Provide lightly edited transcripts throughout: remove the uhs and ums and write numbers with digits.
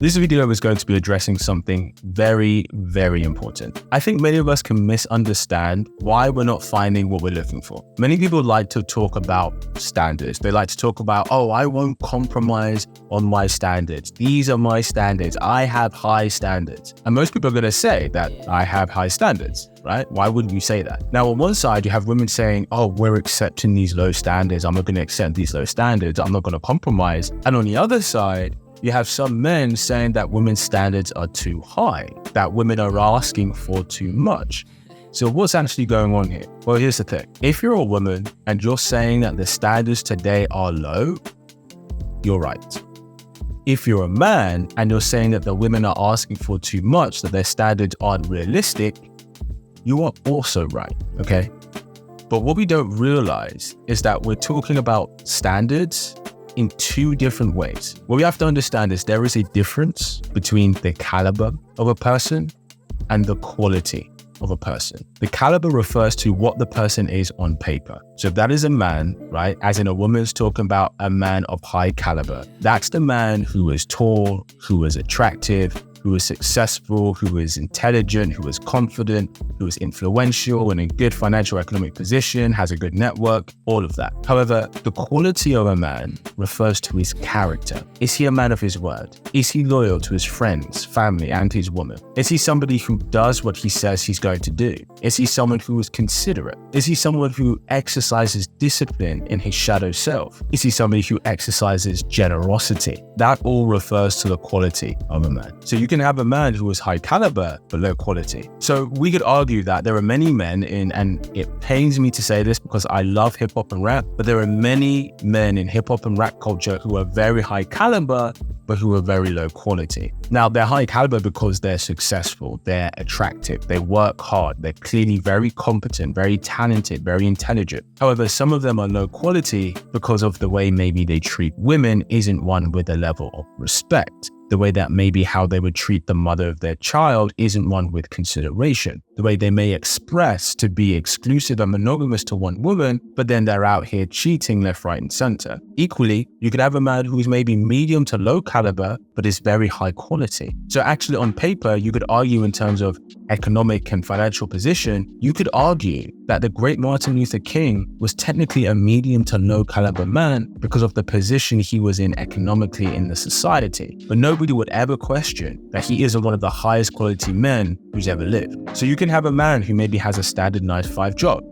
This video is going to be addressing something very, very important. I think many of us can misunderstand why we're not finding what we're looking for. Many people like to talk about standards. They like to talk about, oh, I won't compromise on my standards. These are my standards. I have high standards. And most people are going to say that I have high standards, right? Why wouldn't you say that? Now, on one side, you have women saying, oh, we're accepting these low standards. I'm not going to accept these low standards. I'm not going to compromise. And on the other side, you have some men saying that women's standards are too high, that women are asking for too much. So what's actually going on here? Well, here's the thing. If you're a woman and you're saying that the standards today are low, you're right. If you're a man and you're saying that the women are asking for too much, that their standards aren't realistic, you are also right, okay? But what we don't realize is that we're talking about standards in two different ways. What we have to understand is there is a difference between the caliber of a person and the quality of a person. The caliber refers to what the person is on paper. So if that is a man, right, as in a woman's talking about a man of high caliber, that's the man who is tall, who is attractive, who is successful, who is intelligent, who is confident, who is influential and in good financial economic position, has a good network, all of that. However, the quality of a man refers to his character. Is he a man of his word? Is he loyal to his friends, family, and his woman? Is he somebody who does what he says he's going to do? Is he someone who is considerate? Is he someone who exercises discipline in his shadow self? Is he somebody who exercises generosity? That all refers to the quality of a man. So you can have a man who is high caliber but low quality. So we could argue that there are many men and it pains me to say this because I love hip hop and rap, but there are many men in hip hop and rap culture who are very high caliber but who are very low quality. Now, they're high caliber because they're successful, they're attractive, they work hard, they're clearly very competent, very talented, very intelligent. However, some of them are low quality because of the way maybe they treat women isn't one with a level of respect. The way that maybe how they would treat the mother of their child isn't one with consideration. The way they may express to be exclusive and monogamous to one woman, but then they're out here cheating left, right, and center. Equally, you could have a man who's maybe medium to low caliber, but is very high quality. So actually on paper, you could argue in terms of economic and financial position, you could argue that the great Martin Luther King was technically a medium to low caliber man because of the position he was in economically in the society. But nobody would ever question that he isn't one of the highest quality men who's ever lived. So you can have a man who maybe has a standard 9-to-5 job,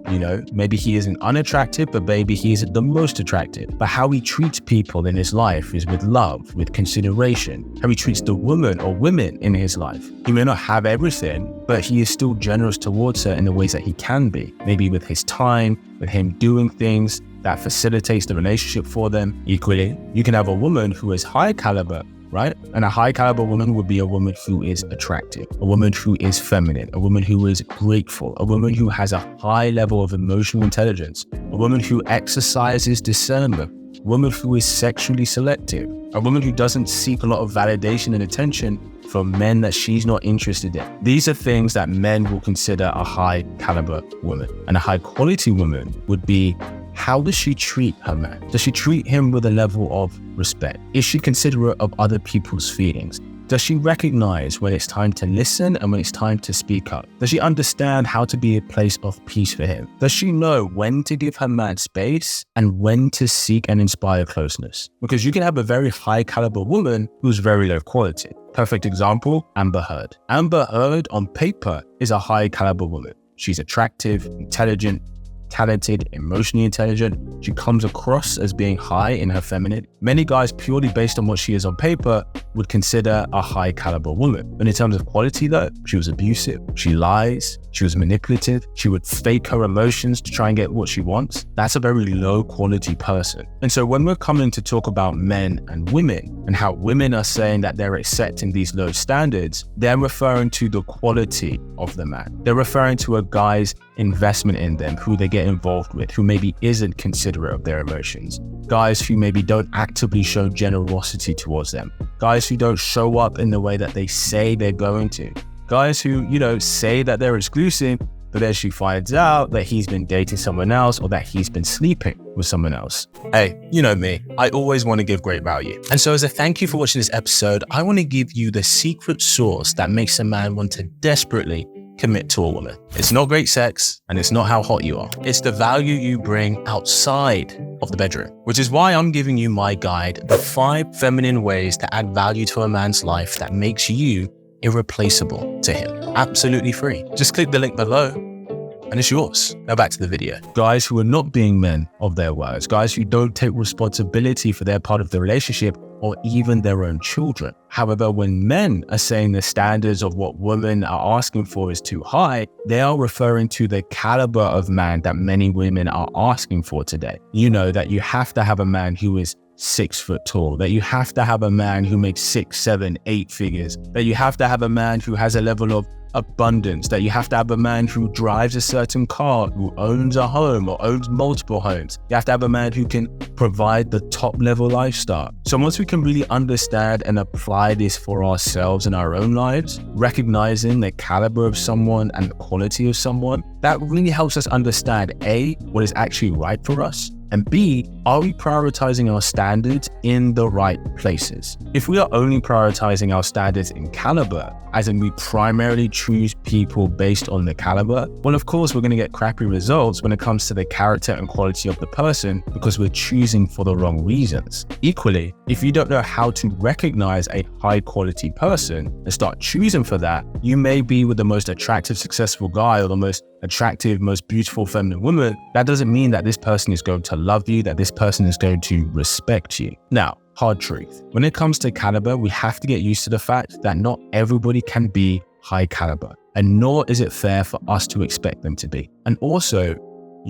maybe he isn't unattractive, but maybe he isn't the most attractive. But how he treats people in his life is with love, with consideration. How he treats the woman or women in his life. He may not have everything, but he is still generous towards her in the ways that he can be. Maybe with his time, with him doing things that facilitates the relationship for them. Equally, you can have a woman who is high caliber, right? And a high caliber woman would be a woman who is attractive, a woman who is feminine, a woman who is grateful, a woman who has a high level of emotional intelligence, a woman who exercises discernment, a woman who is sexually selective, a woman who doesn't seek a lot of validation and attention from men that she's not interested in. These are things that men will consider a high caliber woman. And a high quality woman would be, how does she treat her man? Does she treat him with a level of respect? Is she considerate of other people's feelings? Does she recognize when it's time to listen and when it's time to speak up? Does she understand how to be a place of peace for him? Does she know when to give her man space and when to seek and inspire closeness? Because you can have a very high caliber woman who's very low quality. Perfect example, Amber Heard. Amber Heard on paper is a high caliber woman. She's attractive, intelligent, talented, emotionally intelligent. She comes across as being high in her feminine. Many guys, purely based on what she is on paper, would consider a high caliber woman. But in terms of quality though, she was abusive, she lies, she was manipulative, she would fake her emotions to try and get what she wants. That's a very low quality person. And so when we're coming to talk about men and women and how women are saying that they're accepting these low standards, they're referring to the quality of the man. They're referring to a guy's investment in them, who they get involved with, who maybe isn't considerate of their emotions. Guys who maybe don't actively show generosity towards them. Guys who don't show up in the way that they say they're going to. Guys who, say that they're exclusive, but but then she finds out that he's been dating someone else or that he's been sleeping with someone else. Hey, you know me, I always want to give great value. And so as a thank you for watching this episode, I want to give you the secret sauce that makes a man want to desperately commit to a woman. It's not great sex, and it's not how hot you are. It's the value you bring outside of the bedroom, which is why I'm giving you my guide, the 5 feminine ways to add value to a man's life that makes you irreplaceable to him. Absolutely free. Just click the link below and it's yours. Now back to the video. Guys who are not being men of their words, guys who don't take responsibility for their part of the relationship or even their own children. However, when men are saying the standards of what women are asking for is too high, they are referring to the caliber of man that many women are asking for today. You know that you have to have a man who is 6 foot tall, that you have to have a man who makes 6, 7, 8 figures, that you have to have a man who has a level of abundance, that you have to have a man who drives a certain car, who owns a home or owns multiple homes. You have to have a man who can provide the top level lifestyle. So once we can really understand and apply this for ourselves in our own lives, recognizing the caliber of someone and the quality of someone, that really helps us understand A, what is actually right for us, and B, are we prioritizing our standards in the right places? If we are only prioritizing our standards in caliber, as in we primarily choose people based on the caliber, well, of course, we're going to get crappy results when it comes to the character and quality of the person because we're choosing for the wrong reasons. Equally, if you don't know how to recognize a high quality person and start choosing for that, you may be with the most attractive, successful guy or the most attractive, most beautiful feminine woman. That doesn't mean that this person is going to love you, that this person is going to respect you. Now, hard truth. When it comes to caliber, we have to get used to the fact that not everybody can be high caliber, and nor is it fair for us to expect them to be. And also,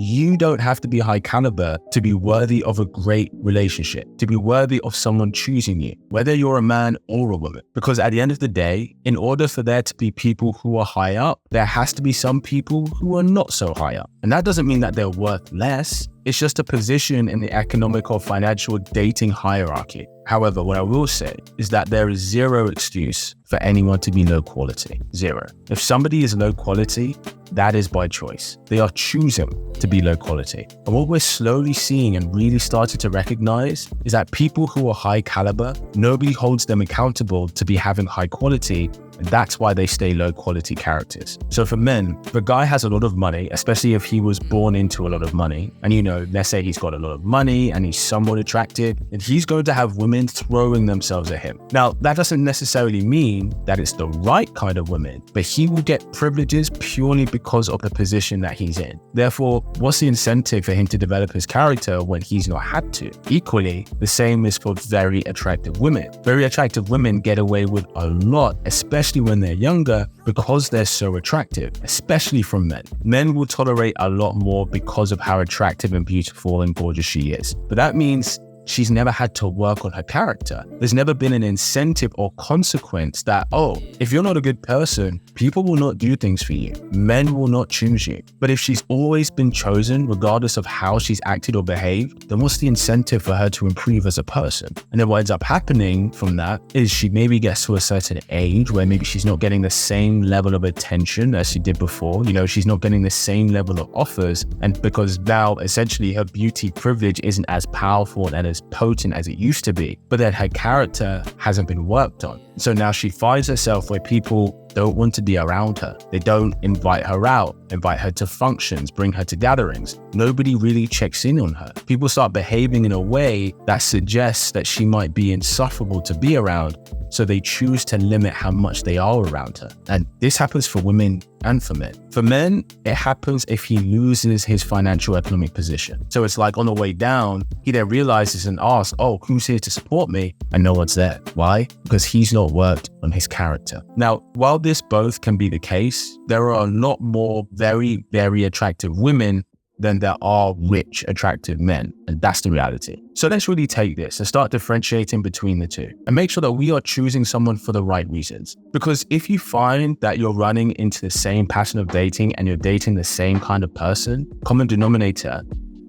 you don't have to be high caliber to be worthy of a great relationship, to be worthy of someone choosing you, whether you're a man or a woman. Because at the end of the day, in order for there to be people who are high up, there has to be some people who are not so high up. And that doesn't mean that they're worth less. It's just a position in the economic or financial dating hierarchy. However, what I will say is that there is zero excuse for anyone to be low quality. Zero. If somebody is low quality, that is by choice. They are choosing to be low quality. And what we're slowly seeing and really starting to recognize is that people who are high caliber, nobody holds them accountable to be having high quality. And that's why they stay low quality characters. So for men, if a guy has a lot of money, especially if he was born into a lot of money, and you know, let's say he's got a lot of money and he's somewhat attractive, and he's going to have women throwing themselves at him. Now, that doesn't necessarily mean that it's the right kind of women, but he will get privileges purely because of the position that he's in. Therefore, what's the incentive for him to develop his character when he's not had to? Equally, the same is for very attractive women. Very attractive women get away with a lot, especially when they're younger, because they're so attractive, especially from men. Men will tolerate a lot more because of how attractive and beautiful and gorgeous she is. But that means she's never had to work on her character. There's never been an incentive or consequence that, oh, if you're not a good person, people will not do things for you. Men will not choose you. But if she's always been chosen, regardless of how she's acted or behaved, then what's the incentive for her to improve as a person? And then what ends up happening from that is she maybe gets to a certain age where maybe she's not getting the same level of attention as she did before. You know, she's not getting the same level of offers. And because now essentially her beauty privilege isn't as powerful and as potent as it used to be, but then her character hasn't been worked on. So now she finds herself where people don't want to be around her. They don't invite her out, invite her to functions, bring her to gatherings. Nobody really checks in on her. People start behaving in a way that suggests that she might be insufferable to be around, so they choose to limit how much they are around her. And this happens for women and for men. For men, it happens if he loses his financial economic position. So it's like on the way down, he then realizes and asks, oh, who's here to support me? And no one's there. Why? Because he's not worked on his character. Now, while this both can be the case, there are a lot more very, very attractive women than there are rich, attractive men. And that's the reality. So let's really take this and start differentiating between the two and make sure that we are choosing someone for the right reasons. Because if you find that you're running into the same pattern of dating and you're dating the same kind of person, common denominator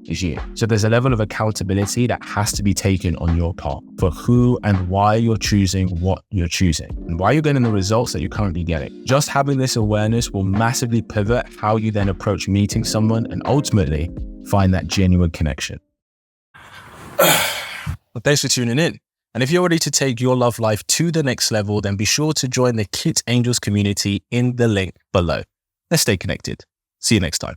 is you. So there's a level of accountability that has to be taken on your part for who and why you're choosing what you're choosing and why you're getting the results that you're currently getting. Just having this awareness will massively pivot how you then approach meeting someone and ultimately find that genuine connection. Well, thanks for tuning in. And if you're ready to take your love life to the next level, then be sure to join the Kit Angels community in the link below. Let's stay connected. See you next time.